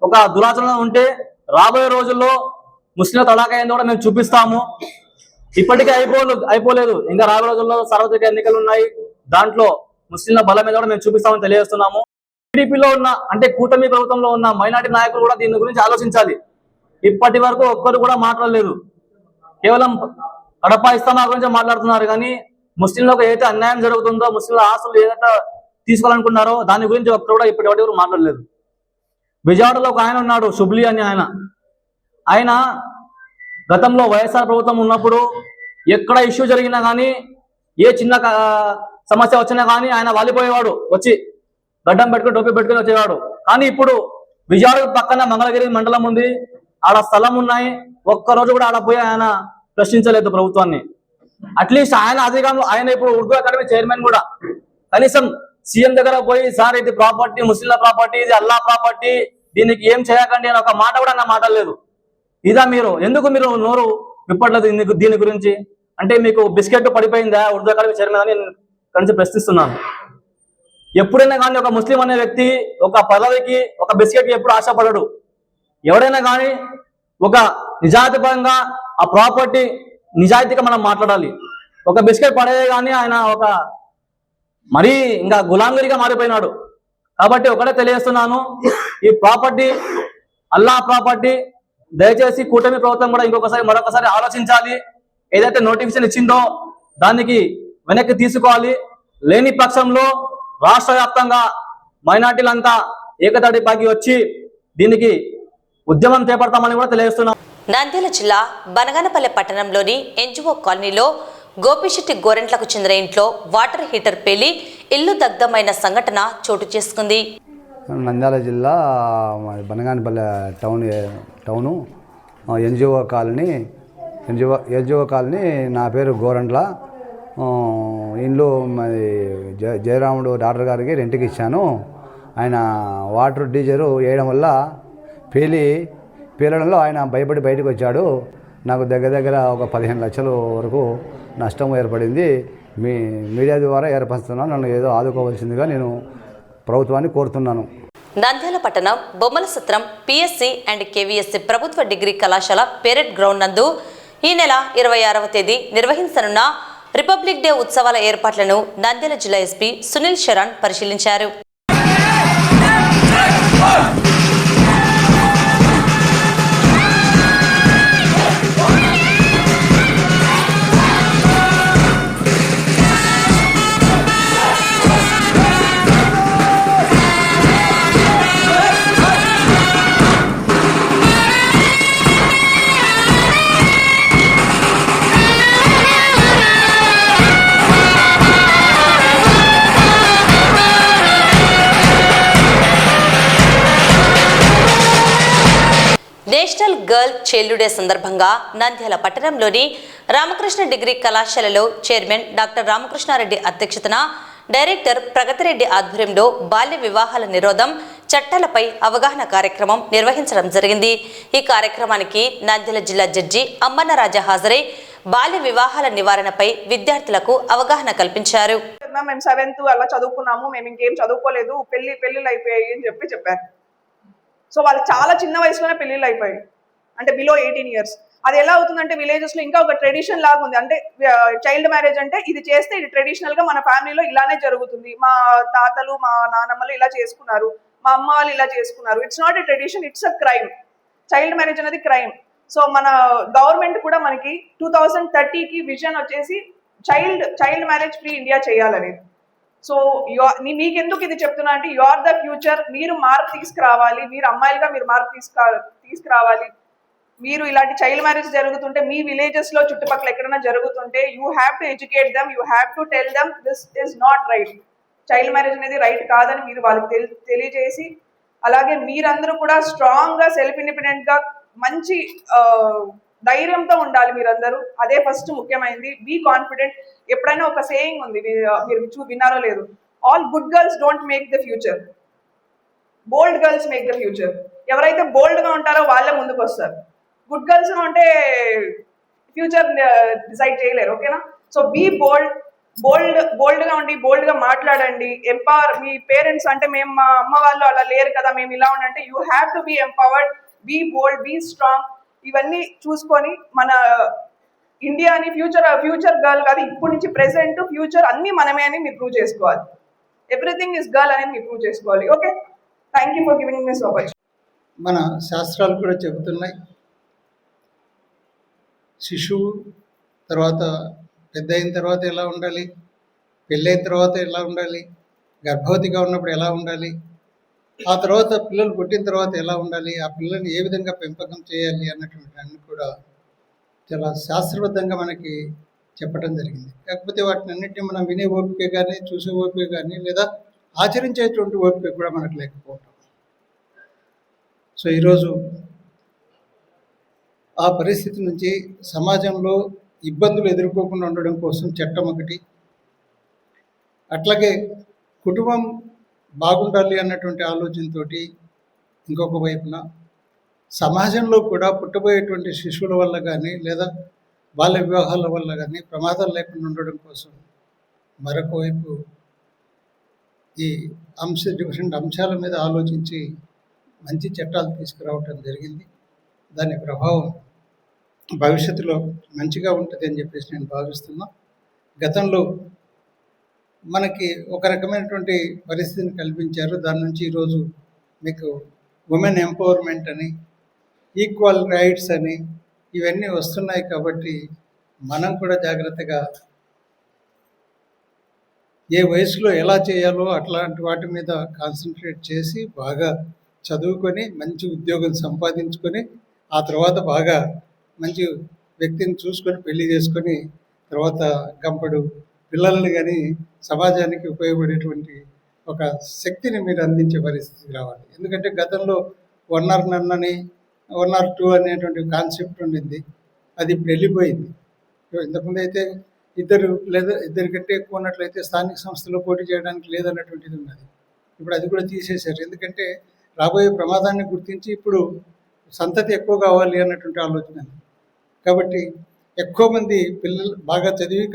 ఒక దురాచరణ ఉంటే రాబోయే రోజుల్లో ముస్లింల తడాకా ఏందో కూడా మేము చూపిస్తాము. ఇప్పటికే అయిపోలేదు, ఇంకా రాబోయే రోజుల్లో సార్వత్రిక ఎన్నికలు ఉన్నాయి, దాంట్లో ముస్లింల బలం మీద కూడా మేము చూపిస్తామని తెలియజేస్తున్నాము. టీడీపీలో ఉన్న అంటే కూటమి ప్రభుత్వంలో ఉన్న మైనార్టీ నాయకులు కూడా దీని గురించి ఆలోచించాలి. ఇప్పటి వరకు ఒక్కరు కూడా మాట్లాడలేదు, కేవలం కడప ఇస్తామా గురించి మాట్లాడుతున్నారు. కానీ ముస్లింలకు ఏదైతే అన్యాయం జరుగుతుందో, ముస్లింల ఆస్తులు ఏదైతే తీసుకోవాలనుకున్నారో దాని గురించి ఒక్కరు కూడా ఇప్పటి వరకు మాట్లాడలేదు. విజయవాడలో ఒక ఆయన ఉన్నాడు, షుబ్లీ అని ఆయన గతంలో వైఎస్ఆర్ ప్రభుత్వం ఉన్నప్పుడు ఎక్కడ ఇష్యూ జరిగినా కానీ, ఏ చిన్న సమస్య వచ్చినా కానీ ఆయన వాలిపోయేవాడు, వచ్చి గడ్డం పెట్టుకుని టోపీ పెట్టుకుని వచ్చేవాడు. కానీ ఇప్పుడు విజయవాడ పక్కన మంగళగిరి మండలం ఉంది, ఆడ స్థలం ఉన్నాయి, ఒక్కరోజు కూడా ఆడ పోయి ఆయన ప్రశ్నించలేదు ప్రభుత్వాన్ని. అట్లీస్ట్ ఆయన అధికారంలో ఆయన ఇప్పుడు ఉర్దూ అకాడమీ చైర్మన్ కూడా కనీసం సీఎం దగ్గర పోయి, సార్ ఇది ప్రాపర్టీ, ముస్లింల ప్రాపర్టీ, ఇది అల్లా ప్రాపర్టీ, దీనికి ఏం చేయకండి అని ఒక మాట కూడా నా మాట్లాడలేదు. ఇదా మీరు ఎందుకు మీరు నోరు విప్పట్లేదు దీని గురించి? అంటే మీకు బిస్కెట్ పడిపోయిందా ఉర్దూ అకాడమీ చైర్మన్ అని నేను కలిసి ప్రశ్నిస్తున్నాను. ఎప్పుడైనా కానీ ఒక ముస్లిం అనే వ్యక్తి ఒక పదవికి, ఒక బిస్కెట్కి ఎప్పుడు ఆశపడడు. ఎవడైనా కానీ ఒక నిజాయితీపరంగా ఆ ప్రాపర్టీ నిజాయితీగా మనం మాట్లాడాలి. ఒక బిస్కెట్ పడేదే కానీ ఆయన ఒక మరీ ఇంకా గులాంగిరిగా మారిపోయినాడు. కాబట్టి ఒకటే తెలియజేస్తున్నాను, ఈ ప్రాపర్టీ అల్లా ప్రాపర్టీ. దయచేసి కూటమి ప్రభుత్వం కూడా మరొకసారి ఆలోచించాలి. ఏదైతే నోటిఫికేషన్ ఇచ్చిందో దానికి వెనక్కి తీసుకోవాలి. లేని పక్షంలో రాష్ట్ర వ్యాప్తంగా మైనార్టీలంతా ఏకతాటిపైకి వచ్చి దీనికి ఉద్యమం చేపడతామని కూడా తెలియజేస్తున్నాం. నంద్యాల జిల్లా బనగానపల్లె పట్టణంలోని ఎన్జిఓ కాలనీలో గోపిశెట్టి గోరెంట్లకు చెందిన ఇంట్లో వాటర్ హీటర్ పేలి ఇల్లు దగ్ధమైన సంఘటన చోటు చేసుకుంది. నంద్యాల జిల్లా బనగానపల్లె టౌను ఎన్జిఓ కాలనీ. నా పేరు గోరంట్ల. ఇంట్లో మరి జయరాముడు డాక్టర్ గారికి రెంట్కి ఇచ్చాను. ఆయన వాటర్ డీజరు వేయడం వల్ల పేలడంలో ఆయన భయపడి బయటకు వచ్చాడు. నాకు దగ్గర ఒక 15 లక్షల వరకు నష్టం ఏర్పడింది. మీడియా ద్వారా ఏర్పరుస్తున్నాను. నన్ను ఏదో ఆదుకోవాల్సిందిగా నేను ప్రభుత్వాన్ని కోరుతున్నాను. నంద్యాల పట్టణం బొమ్మల సత్రం పిఎస్సి అండ్ కేవీఎస్సి ప్రభుత్వ డిగ్రీ కళాశాల పేరెడ్ గ్రౌండ్ నందు ఈ నెల 26వ తేదీ నిర్వహించనున్న రిపబ్లిక్ డే ఉత్సవాల ఏర్పాట్లను నంద్యాల జిల్లా ఎస్పీ సునీల్ శరణ్ పరిశీలించారు. నేషనల్ గర్ల్ చైల్డ్ డే సందర్భంగా నంద్యాల పట్టణంలోని రామకృష్ణ డిగ్రీ కళాశాలలో చైర్మన్ డాక్టర్ రామకృష్ణారెడ్డి అధ్యక్షతన డైరెక్టర్ ప్రగతిరెడ్డి ఆధ్వర్యంలో బాల్య వివాహాల నిరోధం చట్టాలపై అవగాహన కార్యక్రమం నిర్వహించడం జరిగింది. ఈ కార్యక్రమానికి నంద్యాల జిల్లా జడ్జి అమ్మన్నరాజా హాజరై బాల్య వివాహాల నివారణపై విద్యార్థులకు అవగాహన కల్పించారు. మేము 7th అలా చదువుకున్నాము, మేము ఇంకేం చదువుకోలేదు, పెళ్లిళ్ళు అయిపోయాయి అని చెప్పారు. సో వాళ్ళు చాలా చిన్న వయసులోనే పెళ్లిళ్ళు అయిపోయాయి, అంటే బిలో 18 years. అది ఎలా అవుతుందంటే విలేజెస్ లో ఇంకా ఒక ట్రెడిషన్ లాగా ఉంది. అంటే చైల్డ్ మ్యారేజ్ అంటే ఇది చేస్తే ఇది ట్రెడిషనల్ గా మన ఫ్యామిలీలో ఇలానే జరుగుతుంది, మా తాతలు మా నానమ్మలు ఇలా చేసుకున్నారు, మా అమ్మ వాళ్ళు ఇలా చేసుకున్నారు. It's not a tradition, it's a crime. Child marriage అనేది క్రైమ్. సో మన గవర్నమెంట్ కూడా మనకి 2030కి విజన్ వచ్చేసి చైల్డ్ మ్యారేజ్ ఫ్రీ ఇండియా చేయాలనేది. సో మీకు ఎందుకు ఇది చెప్తున్నా అంటే యు ఆర్ ద ఫ్యూచర్. మీరు మార్పు తీసుకురావాలి, మీరు అమ్మాయిలుగా మీరు మార్పు తీసుకురావాలి. మీరు ఇలాంటి చైల్డ్ మ్యారేజ్ జరుగుతుంటే మీ విలేజెస్ లో చుట్టుపక్కల ఎక్కడైనా జరుగుతుంటే you have to educate them, you have to tell them this is not right. Child marriage అనేది రైట్ కాదని మీరు వాళ్ళకి తెలియజేసి, అలాగే మీరందరూ కూడా స్ట్రాంగ్ గా సెల్ఫ్ ఇండిపెండెంట్ గా మంచి ధైర్యంతో ఉండాలి మీరందరూ. అదే ఫస్ట్ ముఖ్యమైనది. Be confident. ఎప్పుడైనా ఒక సేయింగ్ ఉంది, మీరు విన్నారో లేదు, all good girls don't make the future, bold girls make the future. ఎవరైతే బోల్డ్ గా ఉంటారో వాళ్ళే ముందుకు వస్తారు. గుడ్ గర్ల్స్ అంటే ఫ్యూచర్ డిసైడ్ చేయలేరు. ఓకేనా? సో బీ బోల్డ్ గా ఉండి బోల్డ్ గా మాట్లాడండి. ఎంపవర్ మీ పేరెంట్స్. అంటే మేము మా అమ్మ వాళ్ళు అలా లేరు కదా, మేము ఇలా ఉండంటే you have to be empowered, be bold, be strong. ఇవన్నీ చూసుకొని మన ఇండియాని ఫ్యూచర్ గర్ల్ కాదు, ఇప్పటి నుంచి ప్రెసెంట్ ఫ్యూచర్ అన్ని మనమే అని మీరు ప్రూవ్ చేసుకోవాలి. ఎవ్రీథింగ్ ఇస్ గర్ల్ అనేది మీరు ప్రూవ్ చేసుకోవాలి. Okay, thank you for giving me so much. మన శాస్త్రాలు కూడా చెబుతున్నాయి, శిశువు తర్వాత పెద్ద అయిన తర్వాత ఎలా ఉండాలి, పెళ్ళైన తర్వాత ఎలా ఉండాలి, గర్భవతిగా ఉన్నప్పుడు ఎలా ఉండాలి, ఆ తర్వాత పిల్లలు పుట్టిన తర్వాత ఎలా ఉండాలి, ఆ పిల్లల్ని ఏ విధంగా పెంపకం చేయాలి అన్నటువంటి అన్ని కూడా చాలా శాస్త్రబద్ధంగా మనకి చెప్పడం జరిగింది. కాకపోతే వాటిని అన్నింటినీ మనం వినే ఓపిక కానీ, చూసే ఓపిక కానీ, లేదా ఆచరించేటువంటి ఓపిక కూడా మనకు లేకపోవటం. సో ఈరోజు ఆ పరిస్థితి నుంచి సమాజంలో ఇబ్బందులు ఎదుర్కోకుండా ఉండడం కోసం చట్టం ఒకటి, అట్లాగే కుటుంబం బాగుండాలి అన్నటువంటి ఆలోచనతో ఇంకొక వైపున సమాజంలో కూడా పుట్టబోయేటువంటి శిశువుల వల్ల కానీ లేదా బాల్య వివాహాల వల్ల కానీ ప్రమాదాలు లేకుండా ఉండడం కోసం మరొక వైపు ఈ డిఫరెంట్ అంశాల మీద ఆలోచించి మంచి చట్టాలు తీసుకురావటం జరిగింది. దాని ప్రభావం భవిష్యత్తులో మంచిగా ఉంటుంది అని చెప్పేసి నేను భావిస్తున్నా. గతంలో మనకి ఒక రకమైనటువంటి పరిస్థితిని కల్పించారు, దాని నుంచి ఈరోజు మీకు ఉమెన్ ఎంపవర్మెంట్ అని, ఈక్వల్ రైట్స్ అని ఇవన్నీ వస్తున్నాయి. కాబట్టి మనం కూడా జాగ్రత్తగా ఏ వయసులో ఎలా చేయాలో అట్లాంటి వాటి మీద కాన్సన్ట్రేట్ చేసి బాగా చదువుకొని మంచి ఉద్యోగం సంపాదించుకొని ఆ తర్వాత బాగా మంచి వ్యక్తిని చూసుకొని పెళ్లి చేసుకొని తర్వాత గంపడు పిల్లల్ని కానీ సమాజానికి ఉపయోగపడేటువంటి ఒక శక్తిని మీరు అందించే పరిస్థితికి రావాలి. ఎందుకంటే గతంలో 1 or none అని 1 or 2 అనేటువంటి కాన్సెప్ట్ ఉండింది, అది ఇప్పుడు వెళ్ళిపోయింది. ఇంతకుముందు అయితే ఇద్దరు లేదా ఇద్దరికంటే ఎక్కువ ఉన్నట్లయితే స్థానిక సంస్థలో పోటీ చేయడానికి లేదన్నటువంటిది ఉన్నది. ఇప్పుడు అది కూడా తీసేశారు. ఎందుకంటే రాబోయే ప్రమాదాన్ని గుర్తించి ఇప్పుడు సంతతి ఎక్కువ కావాలి అన్నటువంటి ఆలోచన. కాబట్టి ఎక్కువ మంది పిల్లలు బాగా చదివి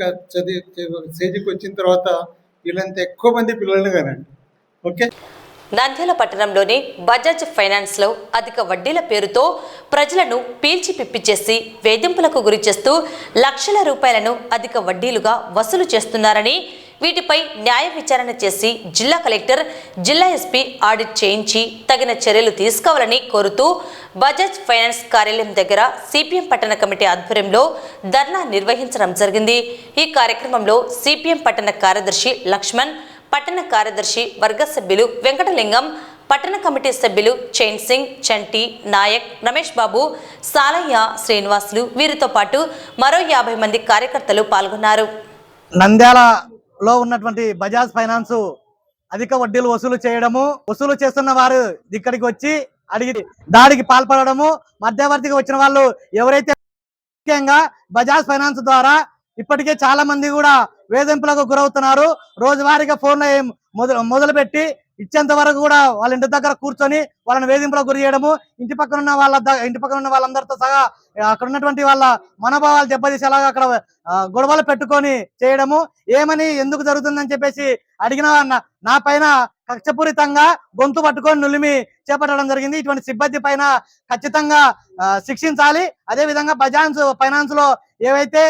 స్టేజ్కి వచ్చిన తర్వాత వీళ్ళంత ఎక్కువ మంది పిల్లల్ని కానండి. ఓకే. నంద్యాల పట్టణంలోని బజాజ్ ఫైనాన్స్లో అధిక వడ్డీల పేరుతో ప్రజలను పీల్చి పిప్పి చేసి వేధింపులకు గురి చేస్తూ లక్షల రూపాయలను అధిక వడ్డీలుగా వసూలు చేస్తున్నారని, వీటిపై న్యాయ విచారణ చేసి జిల్లా కలెక్టర్, జిల్లా ఎస్పీ ఆడిట్ చేయించి తగిన చర్యలు తీసుకోవాలని కోరుతూ బజాజ్ ఫైనాన్స్ కార్యాలయం దగ్గర సిపిఎం పట్టణ కమిటీ ఆధ్వర్యంలో ధర్నా నిర్వహించడం జరిగింది. ఈ కార్యక్రమంలో సిపిఎం పట్టణ కార్యదర్శి లక్ష్మణ్, పట్టణ కార్యదర్శి వర్గ సభ్యులు వెంకటలింగం, పట్టణ కమిటీ సభ్యులు చైన్ సింగ్, చంటి, నాయక్, రమేష్ బాబు, సాలయ్య, శ్రీనివాసులు, వీరితో పాటు మరో 50 మంది కార్యకర్తలు పాల్గొన్నారు. నంద్యాలలో ఉన్నటువంటి బజాజ్ ఫైనాన్స్ అధిక వడ్డీలు వసూలు చేస్తున్న వారు ఇక్కడికి వచ్చి అడిగి దాడికి పాల్పడము, మధ్యవర్తిగా వచ్చిన వాళ్ళు ఎవరైతే ముఖ్యంగా బజాజ్ ఫైనాన్స్ ద్వారా ఇప్పటికే చాలా మంది కూడా వేధింపులకు గురవుతున్నారు. రోజువారీగా ఫోన్లో మొదలుపెట్టి ఇచ్చేంత వరకు కూడా వాళ్ళ ఇంటి దగ్గర కూర్చొని వాళ్ళని వేధింపులకు గురి చేయడము, ఇంటి పక్కన ఉన్న వాళ్ళందరితో సహా అక్కడ ఉన్నటువంటి వాళ్ళ మనోభావాలు దెబ్బతీసేలాగా అక్కడ గొడవలు పెట్టుకొని చేయడము, ఏమని ఎందుకు జరుగుతుందని చెప్పేసి అడిగిన నా పైన కక్షపూరితంగా గొంతు పట్టుకొని నులిమి చేపట్టడం జరిగింది. ఇటువంటి సిబ్బంది పైన ఖచ్చితంగా శిక్షించాలి. అదే విధంగా బజాజ్ ఫైనాన్స్ లో ఏవైతే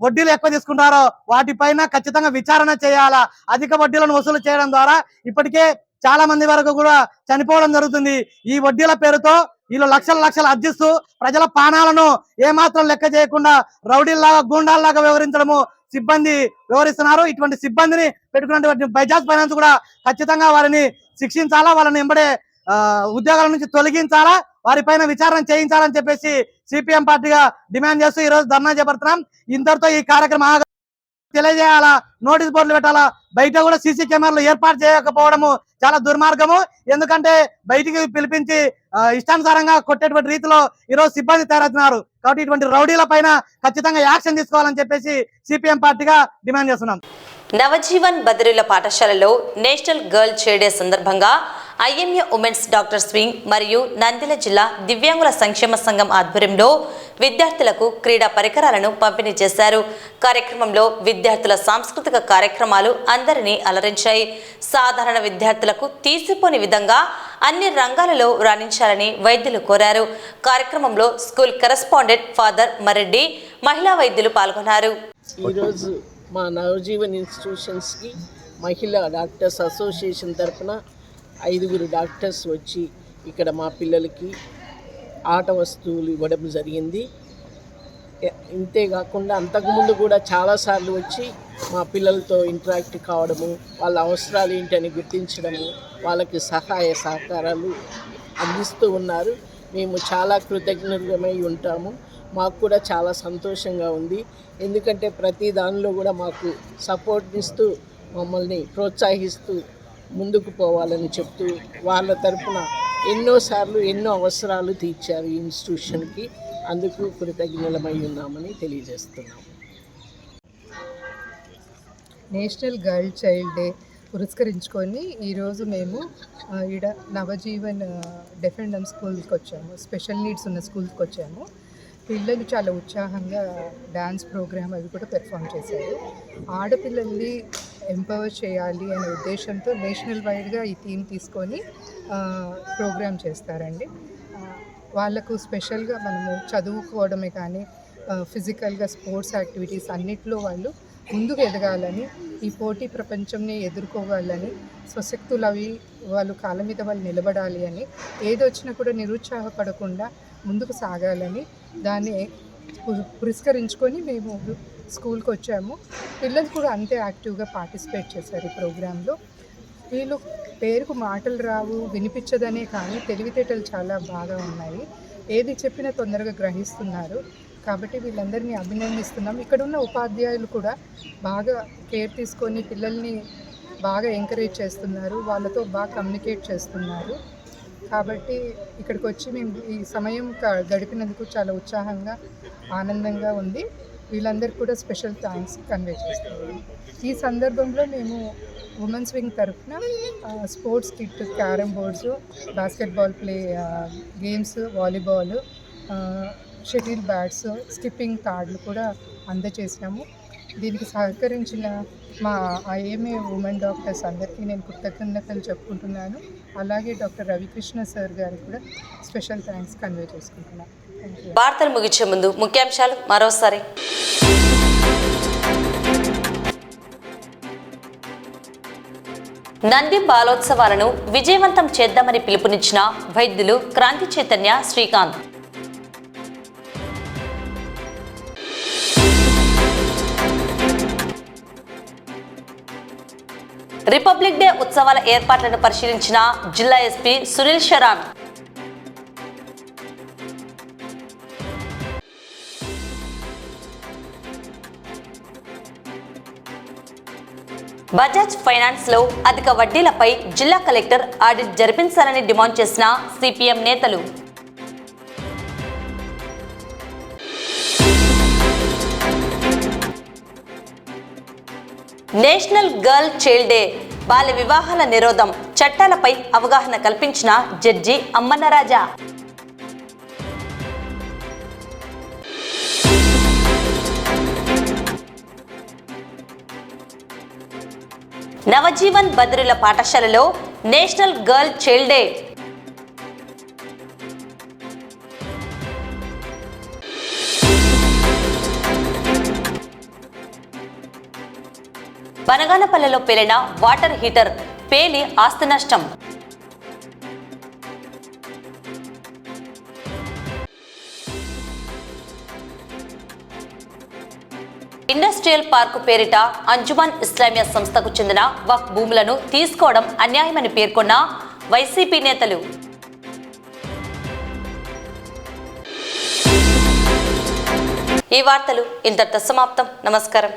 వడ్డీలు ఎక్కువ తీసుకుంటారో వాటిపైన ఖచ్చితంగా విచారణ చేయాలా. అధిక వడ్డీలను వసూలు చేయడం ద్వారా ఇప్పటికే చాలా మంది వరకు కూడా చనిపోవడం జరుగుతుంది. ఈ వడ్డీల పేరుతో వీళ్ళు లక్షలు అర్జిస్తూ ప్రజల ప్రాణాలను ఏమాత్రం లెక్క చేయకుండా రౌడీల్లాగా, గూండాల్లాగా వ్యవహరించడము సిబ్బంది వ్యవహరిస్తున్నారు. ఇటువంటి సిబ్బందిని పెట్టుకున్నటువంటి బజాజ్ ఫైనాన్స్ కూడా ఖచ్చితంగా వారిని శిక్షించాలా, వాళ్ళని వెంబడే ఉద్యోగాల నుంచి తొలగించాలా, వారిపైన విచారణ చేయించాలని చెప్పేసి సిపిఎం పార్టీగా డిమాండ్ చేస్తూ ఈ రోజు ధర్నా చేపడుతున్నాం. ఇంతటితో ఈ కార్యక్రమం తెలియజేయాలా, నోటీస్ బోర్డులు పెట్టాలా. బయట కూడా సీసీ కెమెరాలు ఏర్పాటు చేయకపోవడము చాలా దుర్మార్గము. ఎందుకంటే బయటికి పిలిపించి ఇష్టానుసారంగా కొట్టేటువంటి రీతిలో ఈరోజు సిబ్బంది తయారవుతున్నారు. కాబట్టి ఇటువంటి రౌడీల పైన ఖచ్చితంగా యాక్షన్ తీసుకోవాలని చెప్పేసి సిపిఎం పార్టీగా డిమాండ్ చేస్తున్నాం. నవజీవన్ బదిరీల పాఠశాలలో నేషనల్ గర్ల్ చైల్డ్ డే సందర్భంగా ఐఎంఏ ఉమెన్స్ డాక్టర్స్ వింగ్ మరియు నంద్యాల జిల్లా దివ్యాంగుల సంక్షేమ సంఘం ఆధ్వర్యంలో విద్యార్థులకు క్రీడా పరికరాలను పంపిణీ చేశారు. కార్యక్రమంలో విద్యార్థుల సాంస్కృతిక కార్యక్రమాలు అందరినీ అలరించాయి. సాధారణ విద్యార్థులకు తీసిపోని విధంగా అన్ని రంగాలలో రాణించాలని వైద్యులు కోరారు. కార్యక్రమంలో స్కూల్ కరెస్పాండెంట్ ఫాదర్ మరెడ్డి, మహిళా వైద్యులు పాల్గొన్నారు. ఈరోజు మా నవజీవన్ ఇన్స్టిట్యూషన్స్కి మహిళా డాక్టర్స్ అసోసియేషన్ తరఫున 5 డాక్టర్స్ వచ్చి ఇక్కడ మా పిల్లలకి ఆట వస్తువులు ఇవ్వడం జరిగింది. ఇంతేకాకుండా అంతకుముందు కూడా చాలాసార్లు వచ్చి మా పిల్లలతో ఇంటరాక్ట్ కావడము, వాళ్ళ అవసరాలు ఏంటని గుర్తించడము, వాళ్ళకి సహాయ సహకారాలు అందిస్తూ ఉన్నారు. మేము చాలా కృతజ్ఞతమై ఉంటాము. మాకు కూడా చాలా సంతోషంగా ఉంది. ఎందుకంటే ప్రతి దానిలో కూడా మాకు సపోర్ట్ ఇస్తూ మమ్మల్ని ప్రోత్సహిస్తూ ముందుకు పోవాలని చెప్తూ వాళ్ళ తరఫున ఎన్నోసార్లు ఎన్నో అవసరాలు తీర్చారు ఈ ఇన్స్టిట్యూషన్కి. అందుకు కృతజ్ఞతమై ఉన్నామని తెలియజేస్తున్నాం. నేషనల్ గర్ల్ చైల్డ్ డే పురస్కరించుకొని ఈరోజు మేము ఈడ నవజీవన్ డెఫ్ అండ్ డమ్ స్కూల్స్కి వచ్చాము. స్పెషల్ నీడ్స్ ఉన్న స్కూల్స్కి వచ్చాము. పిల్లలు చాలా ఉత్సాహంగా డ్యాన్స్ ప్రోగ్రామ్ అవి కూడా పెర్ఫామ్ చేశారు. ఆడపిల్లల్ని ఎంపవర్ చేయాలి అనే ఉద్దేశంతో నేషనల్ వైడ్గా ఈ థీమ్ తీసుకొని ప్రోగ్రామ్ చేస్తారండి. వాళ్ళకు స్పెషల్గా మనము చదువుకోవడమే కానీ ఫిజికల్గా స్పోర్ట్స్ యాక్టివిటీస్ అన్నిట్లో వాళ్ళు ముందుకు ఎదగాలని, ఈ పోటీ ప్రపంచంని ఎదుర్కోవాలని, స్వశక్తులు అవి వాళ్ళు కాళ్ళ మీద వాళ్ళు నిలబడాలి అని, ఏదొచ్చినా కూడా నిరుత్సాహపడకుండా ముందుకు సాగాలని దాన్ని పురస్కరించుకొని మేము స్కూల్కి వచ్చాము. పిల్లలు కూడా అంతే యాక్టివ్గా పార్టిసిపేట్ చేశారు ఈ ప్రోగ్రాంలో. వీళ్ళు పేరుకు మాటలు రావు, వినిపించదనే కానీ తెలివితేటలు చాలా బాగా ఉన్నాయి. ఏది చెప్పినా తొందరగా గ్రహిస్తున్నారు. కాబట్టి వీళ్ళందరినీ అభినందిస్తున్నాం. ఇక్కడ ఉన్న ఉపాధ్యాయులు కూడా బాగా కేర్ తీసుకొని పిల్లల్ని బాగా ఎంకరేజ్ చేస్తున్నారు, వాళ్ళతో బాగా కమ్యూనికేట్ చేస్తున్నారు. కాబట్టి ఇక్కడికి వచ్చి మేము ఈ సమయం గడిపినందుకు చాలా ఉత్సాహంగా, ఆనందంగా ఉంది. వీళ్ళందరికీ కూడా స్పెషల్ థ్యాంక్స్ కన్వే చేస్తున్నాము. ఈ సందర్భంలో మేము ఉమెన్స్ వింగ్ తరఫున sports kit, carrom boards, basketball play games, volleyball, shuttle bats, skipping తాడ్లు కూడా అందజేసినాము. దీనికి సహకరించిన మా ఐఎంఏ ఉమెన్ డాక్టర్స్ అందరికీ నేను కృతజ్ఞతలు చెప్పుకుంటున్నాను. అలాగే డాక్టర్ రవికృష్ణ సార్ గారికి కూడా స్పెషల్ థ్యాంక్స్ కన్వే చేసుకుంటున్నాను. Thank you. వార్తలు ముగించే ముందు ముఖ్యాంశాలు మరోసారి. నంది బాలోత్సవాలను విజయవంతం చేద్దామని పిలుపునిచ్చిన వైద్యులు క్రాంతి చైతన్య, శ్రీకాంత్. రిపబ్లిక్ డే ఉత్సవాల ఏర్పాట్లను పరిశీలించిన జిల్లా ఎస్పీ సునీల్ శరాన్. బజాజ్ ఫైనాన్స్ లో అధిక వడ్డీలపై జిల్లా కలెక్టర్ ఆడిట్ జరిపించాలని డిమాండ్ చేసిన సిపిఎం నేతలు. నేషనల్ గర్ల్ చైల్డ్ డే, బాల్య వివాహాల నిరోధం చట్టాలపై అవగాహన కల్పించిన జడ్జి అమ్మన్నరాజా. నవజీవన్ బదిరుల పాఠశాలలో నేషనల్ గర్ల్ చైల్డ్ డే. బనగానపల్లెలో పేలిన వాటర్ హీటర్ పేలి ఆస్తి నష్టం. ఇండస్ట్రియల్ పార్కు పేరిట అంజుమన్ ఇస్లామియా సంస్థకు చెందిన వక్ఫ్ భూములను తీసుకోవడం అన్యాయమని పేర్కొన్న వైసీపీ నేతలు. ఈ వార్తలు ఇంతటితో సమాప్తం. నమస్కారం.